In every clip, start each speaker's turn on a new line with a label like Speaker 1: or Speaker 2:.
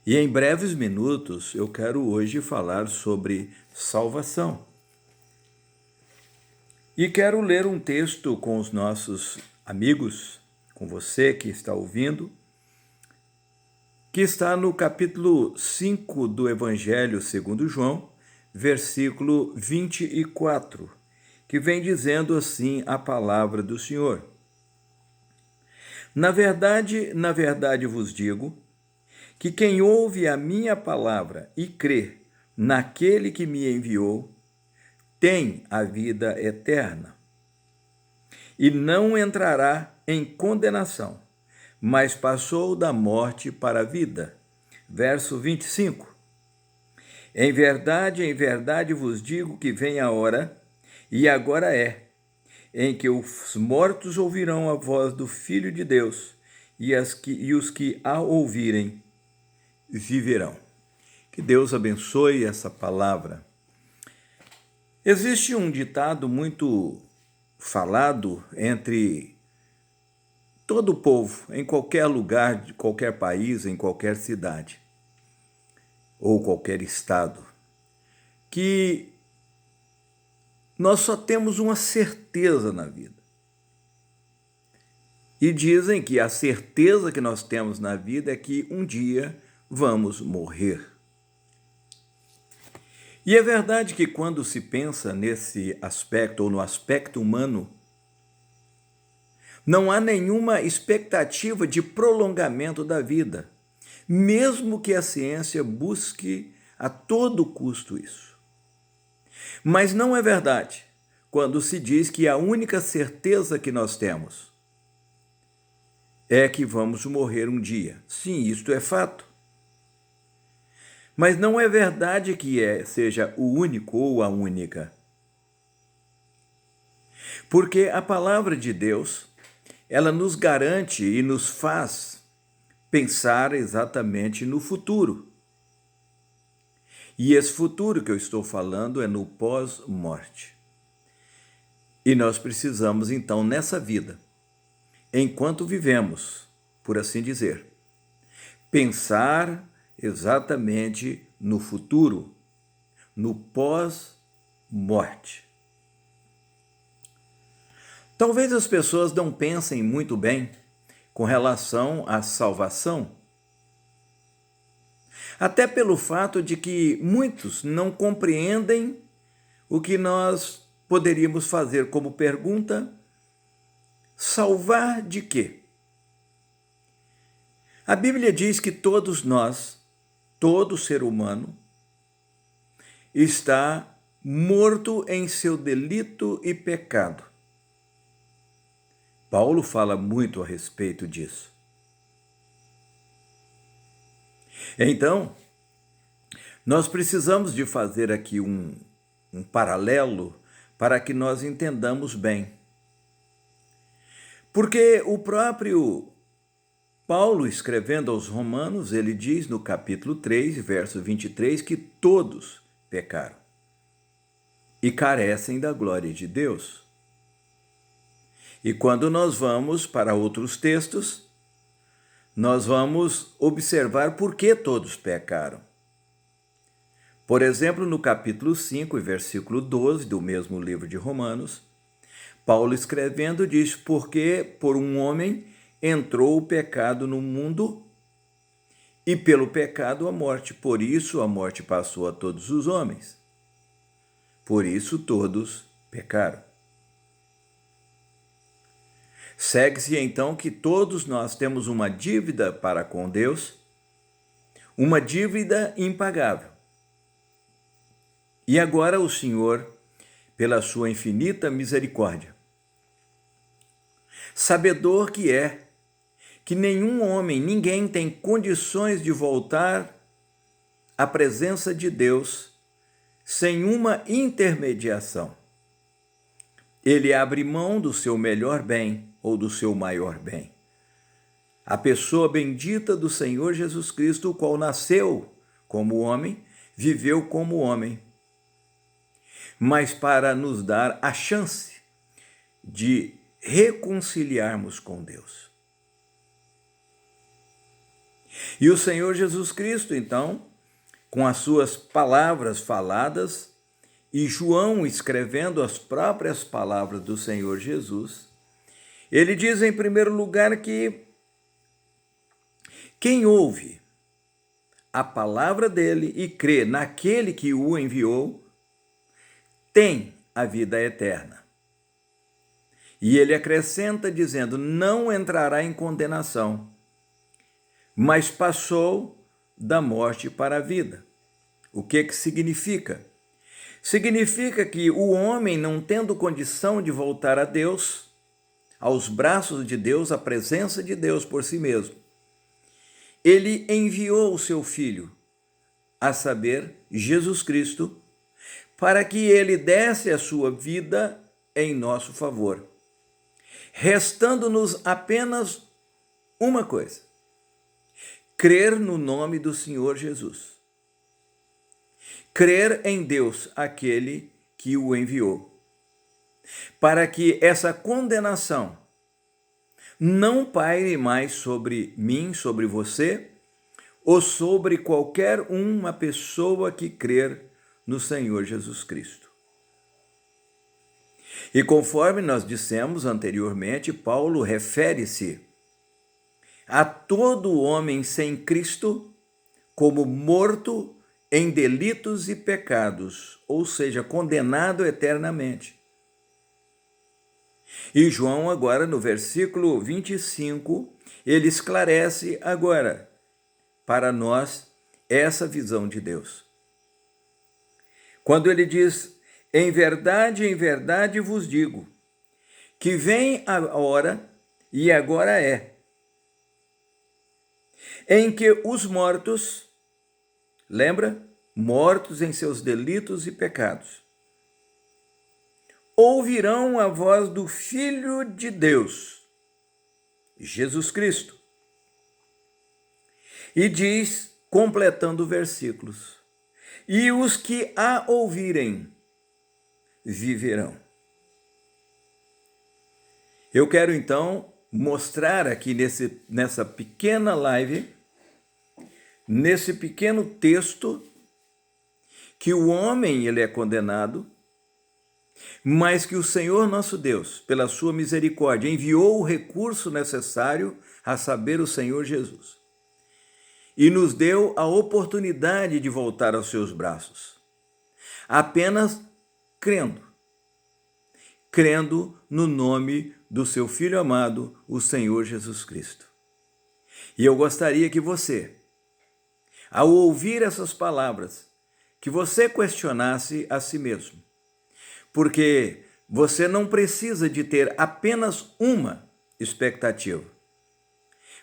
Speaker 1: E em breves minutos eu quero hoje falar sobre salvação. E quero ler um texto com os nossos amigos, com você que está ouvindo, que está no capítulo 5 do Evangelho segundo João, versículo 24, que vem dizendo assim a palavra do Senhor. Na verdade vos digo, que quem ouve a minha palavra e crê naquele que me enviou, tem a vida eterna e não entrará em condenação, mas passou da morte para a vida. Verso 25. Em verdade vos digo que vem a hora, e agora é, em que os mortos ouvirão a voz do Filho de Deus, e os que a ouvirem viverão. Que Deus abençoe essa palavra. Existe um ditado muito falado entre todo o povo, em qualquer lugar, de qualquer país, em qualquer cidade ou qualquer estado, que nós só temos uma certeza na vida. E dizem que a certeza que nós temos na vida é que um dia vamos morrer. E é verdade que quando se pensa nesse aspecto ou no aspecto humano, não há nenhuma expectativa de prolongamento da vida, mesmo que a ciência busque a todo custo isso. Mas não é verdade quando se diz que a única certeza que nós temos é que vamos morrer um dia. Sim, isto é fato. Mas não é verdade que seja o único ou a única. Porque a palavra de Deus, ela nos garante e nos faz pensar exatamente no futuro. E esse futuro que eu estou falando é no pós-morte. E nós precisamos, então, nessa vida, enquanto vivemos, por assim dizer, pensar exatamente no futuro, no pós-morte. Talvez as pessoas não pensem muito bem com relação à salvação, até pelo fato de que muitos não compreendem o que nós poderíamos fazer como pergunta: salvar de quê? A Bíblia diz que todos nós, todo ser humano, está morto em seu delito e pecado. Paulo fala muito a respeito disso. Então, nós precisamos de fazer aqui um paralelo para que nós entendamos bem. Porque o próprio Paulo, escrevendo aos Romanos, ele diz no capítulo 3, verso 23, que todos pecaram e carecem da glória de Deus. E quando nós vamos para outros textos, nós vamos observar por que todos pecaram. Por exemplo, no capítulo 5, versículo 12 do mesmo livro de Romanos, Paulo escrevendo diz: porque por um homem entrou o pecado no mundo e pelo pecado a morte. Por isso a morte passou a todos os homens. Por isso todos pecaram. Segue-se então que todos nós temos uma dívida para com Deus, uma dívida impagável. E agora o Senhor, pela sua infinita misericórdia, sabedor que é, que nenhum homem, ninguém tem condições de voltar à presença de Deus sem uma intermediação. Ele abre mão do seu melhor bem ou do seu maior bem. A pessoa bendita do Senhor Jesus Cristo, o qual nasceu como homem, viveu como homem, mas para nos dar a chance de reconciliarmos com Deus. E o Senhor Jesus Cristo, então, com as suas palavras faladas, e João escrevendo as próprias palavras do Senhor Jesus, ele diz em primeiro lugar que quem ouve a palavra dele e crê naquele que o enviou, tem a vida eterna. E ele acrescenta dizendo, não entrará em condenação, mas passou da morte para a vida. O que significa? Significa que o homem, não tendo condição de voltar a Deus, aos braços de Deus, à presença de Deus por si mesmo, ele enviou o seu Filho, a saber, Jesus Cristo, para que ele desse a sua vida em nosso favor, restando-nos apenas uma coisa: crer no nome do Senhor Jesus. Crer em Deus, aquele que o enviou, para que essa condenação não paire mais sobre mim, sobre você, ou sobre qualquer uma pessoa que crer no Senhor Jesus Cristo. E conforme nós dissemos anteriormente, Paulo refere-se a todo homem sem Cristo como morto em delitos e pecados, ou seja, condenado eternamente. E João agora, no versículo 25, ele esclarece agora para nós essa visão de Deus. Quando ele diz, em verdade vos digo, que vem a hora, e agora é, em que os mortos, lembra? Mortos em seus delitos e pecados, ouvirão a voz do Filho de Deus, Jesus Cristo. E diz, completando versículos, e os que a ouvirem viverão. Eu quero então mostrar aqui nessa pequena live, nesse pequeno texto, que o homem ele é condenado, mas que o Senhor nosso Deus, pela sua misericórdia, enviou o recurso necessário, a saber, o Senhor Jesus, e nos deu a oportunidade de voltar aos seus braços, apenas crendo no nome do seu Filho amado, o Senhor Jesus Cristo. E eu gostaria que você, ao ouvir essas palavras, que você questionasse a si mesmo, porque você não precisa de ter apenas uma expectativa.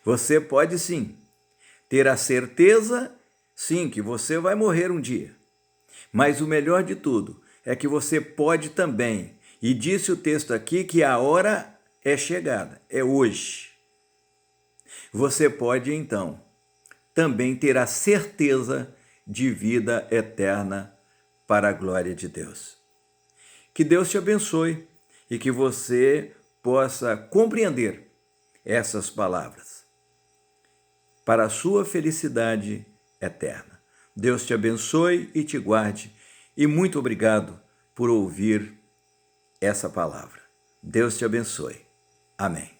Speaker 1: Você pode sim ter a certeza, sim, que você vai morrer um dia. Mas o melhor de tudo é que você pode também, e disse o texto aqui que a hora é chegada, é hoje. Você pode então também ter a certeza de vida eterna para a glória de Deus. Que Deus te abençoe e que você possa compreender essas palavras para a sua felicidade eterna. Deus te abençoe e te guarde, e muito obrigado por ouvir essa palavra. Deus te abençoe. Amém.